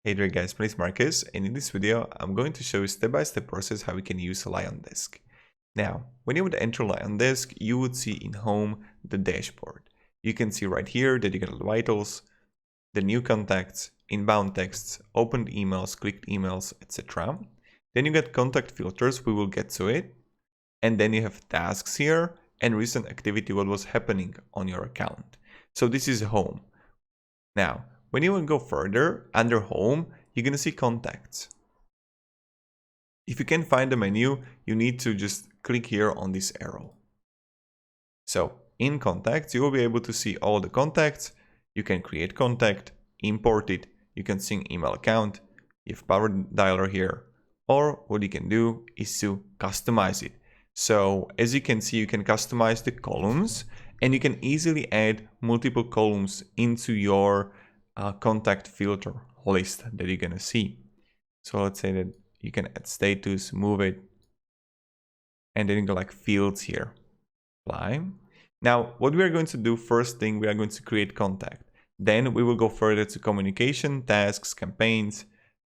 Hey there guys, my name is Marcus, and in this video I'm going to show you step-by-step process how we can use LionDesk. Now, when you would enter LionDesk, you would see in Home the dashboard. You can see right here that you get the vitals, the new contacts, inbound texts, opened emails, clicked emails, etc. Then you get contact filters, we will get to it. And then you have tasks here and recent activity, what was happening on your account. So this is Home. Now, when you will go further, under Home, you're going to see Contacts. If you can find the menu, you need to just click here on this arrow. So, in Contacts, you will be able to see all the contacts. You can create contact, import it, you can sync email account, you have power dialer here, or what you can do is to customize it. So, as you can see, you can customize the columns, and you can easily add multiple columns into your contact filter list that you're gonna see. So let's say that you can add status, move it, and then you go like fields here. Apply. Now, what we are going to do first thing, we are going to create contact. Then we will go further to communication, tasks, campaigns,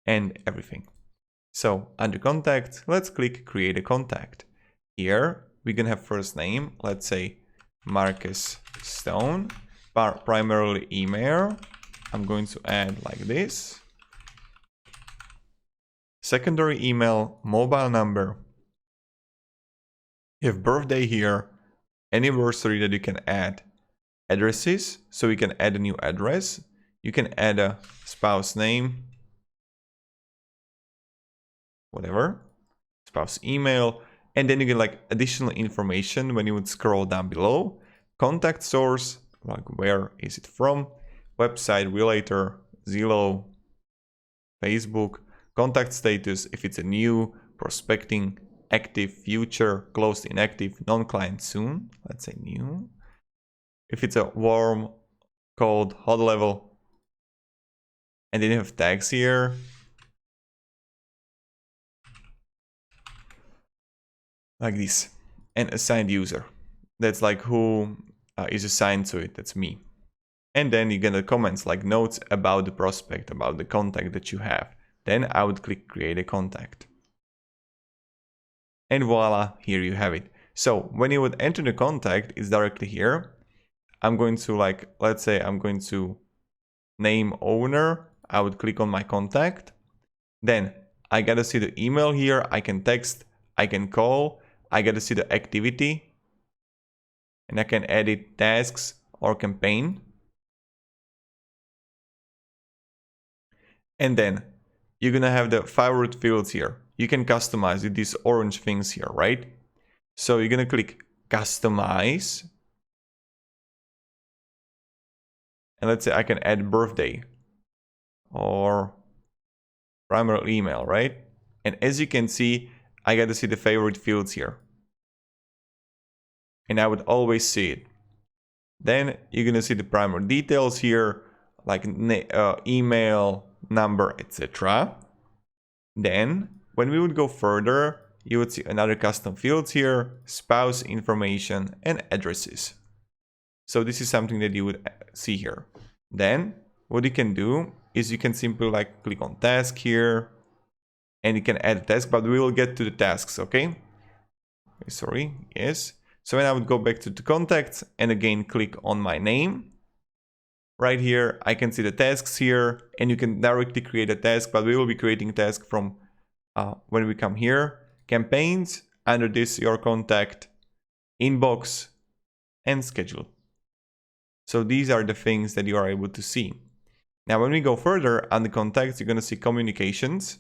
and everything. So under contact, let's click create a contact. Here we're gonna have first name, let's say Marcus Stone, primarily email. I'm going to add like this. Secondary email, mobile number. You have birthday here, anniversary that you can add. Addresses, so you can add a new address. You can add a spouse name, whatever, spouse email, and then you get like additional information when you would scroll down below. Contact source, like where is it from? Website, Relator, Zillow, Facebook, contact status, if it's a new, prospecting, active, future, closed, inactive, non-client, soon, let's say new. If it's a warm, cold, hot level. And then you have tags here. Like this. And assigned user. That's like who is assigned to it, that's me. And then you get the comments like notes about the prospect, about the contact that you have. Then I would click create a contact. And voila, here you have it. So when you would enter the contact, it's directly here. I'm going to like, let's say I'm going to name owner. I would click on my contact. Then I gotta see the email here. I can text, I can call, I gotta see the activity. And I can edit tasks or campaign. And then you're gonna have the favorite fields here. You can customize it, these orange things here, right? So you're gonna click customize. And let's say I can add birthday or primary email, right? And as you can see, I got to see the favorite fields here. And I would always see it. Then you're gonna see the primary details here, like email, number, etc. Then when we would go further, you would see another custom fields here, spouse information and addresses. So this is something that you would see here. Then what you can do is you can simply like click on task here and you can add a task, but we will get to the tasks, okay? Sorry, yes. So when I would go back to the contacts and again click on my name, right here, I can see the tasks here and you can directly create a task, but we will be creating a task from when we come here, campaigns, under this, your contact, inbox, and schedule. So these are the things that you are able to see. Now, when we go further on the contacts, you're going to see communications,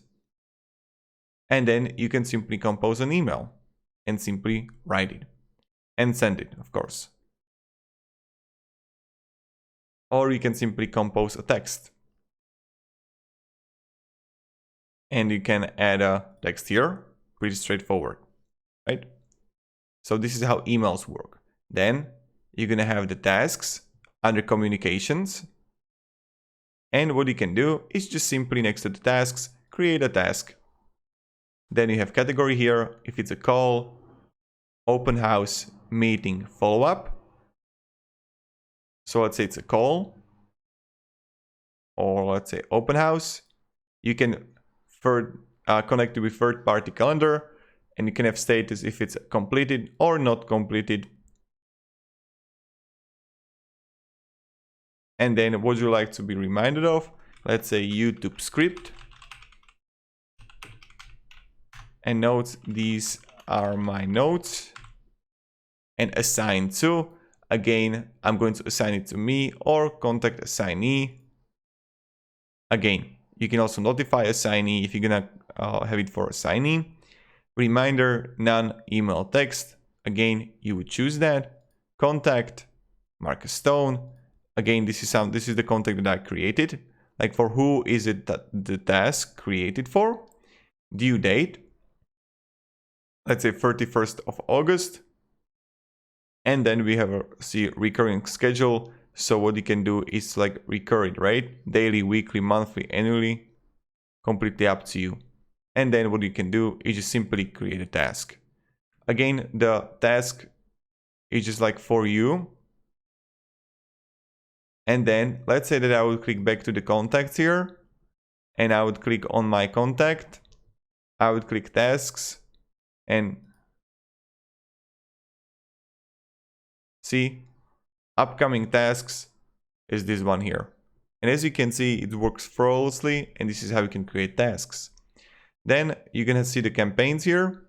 and then you can simply compose an email and simply write it and send it, of course. Or you can simply compose a text. And you can add a text here, pretty straightforward, right? So this is how emails work. Then you're gonna have the tasks under communications. And what you can do is just simply next to the tasks, create a task. Then you have category here, if it's a call, open house, meeting, follow-up. So let's say it's a call, or let's say open house. You can connect it with third-party calendar, and you can have status if it's completed or not completed. And then what would you like to be reminded of? Let's say YouTube script. And notes, these are my notes. And assign to, again, I'm going to assign it to me or contact assignee. Again, you can also notify assignee if you're gonna have it for assignee. Reminder, none, email, text. Again, you would choose that. Contact, mark a stone. Again, this is the contact that I created. Like, for who is it that the task created for? Due date, let's say 31st of August. And then we have a recurring schedule. So what you can do is like recur it, right? Daily, weekly, monthly, annually, completely up to you. And then what you can do is just simply create a task. Again, the task is just like for you. And then let's say that I would click back to the contacts here, and I would click on my contact. I would click tasks, and see, upcoming tasks is this one here. And as you can see, it works flawlessly, and this is how you can create tasks. Then you're gonna see the campaigns here.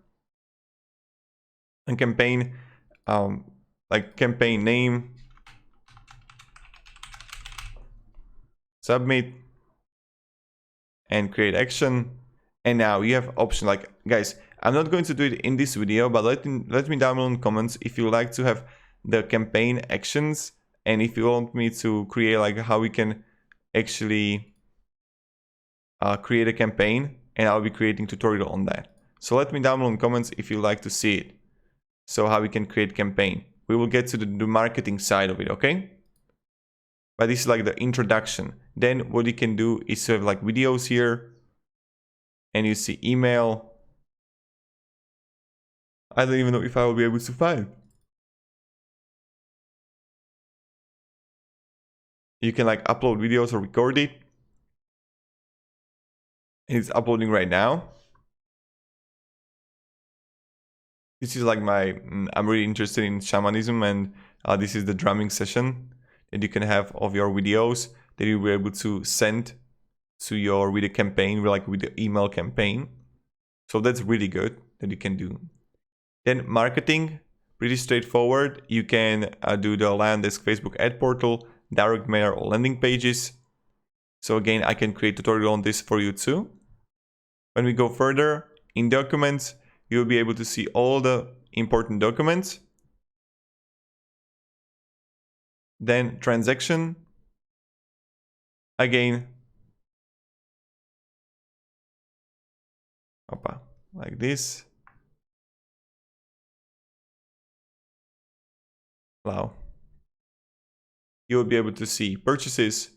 And campaign, like campaign name, submit, and create action. And now you have option like, guys, I'm not going to do it in this video, but let me down below in the comments if you like to have the campaign actions, and if you want me to create like how we can actually create a campaign, and I'll be creating tutorial on that. So let me down below in the comments if you like to see it. So how we can create campaign. We will get to the marketing side of it, okay? But this is like the introduction. Then what you can do is have like videos here, and you see email. I don't even know if I will be able to find. You can like upload videos or record it. It's uploading right now. This is like I'm really interested in shamanism, and this is the drumming session that you can have of your videos that you'll be able to send to your video campaign, like with the email campaign. So that's really good that you can do. Then marketing, pretty straightforward. You can do the LionDesk Facebook ad portal, direct mail, or landing pages. So again, I can create a tutorial on this for you too. When we go further, in documents, you'll be able to see all the important documents. Then transaction. Again, like this. Wow. You'll be able to see purchases,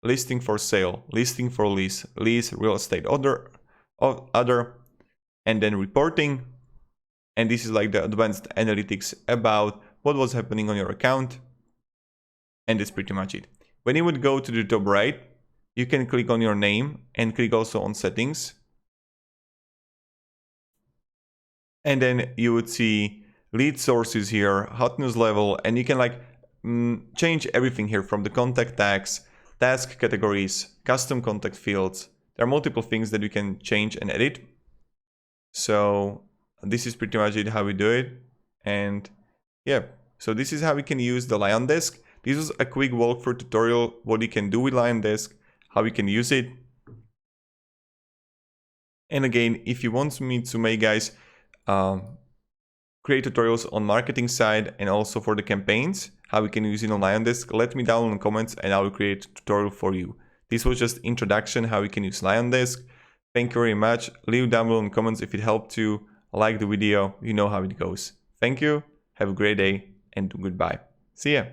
listing for sale, listing for lease, lease, real estate, other, and then reporting. And this is like the advanced analytics about what was happening on your account. And that's pretty much it. When you would go to the top right, you can click on your name and click also on settings. And then you would see lead sources here, hot news level, and you can like change everything here from the contact tags, task categories, custom contact fields. There are multiple things that you can change and edit. So this is pretty much it, how we do it. And yeah, so this is how we can use the LionDesk. This was a quick walkthrough tutorial, what you can do with LionDesk, how you can use it. And again, if you want me to make, guys, create tutorials on marketing side and also for the campaigns, how we can use it on LionDesk, let me down in the comments and I will create a tutorial for you. This was just introduction how we can use LionDesk. Thank you very much. Leave down below in the comments if it helped you. Like the video, you know how it goes. Thank you, have a great day, and goodbye. See ya.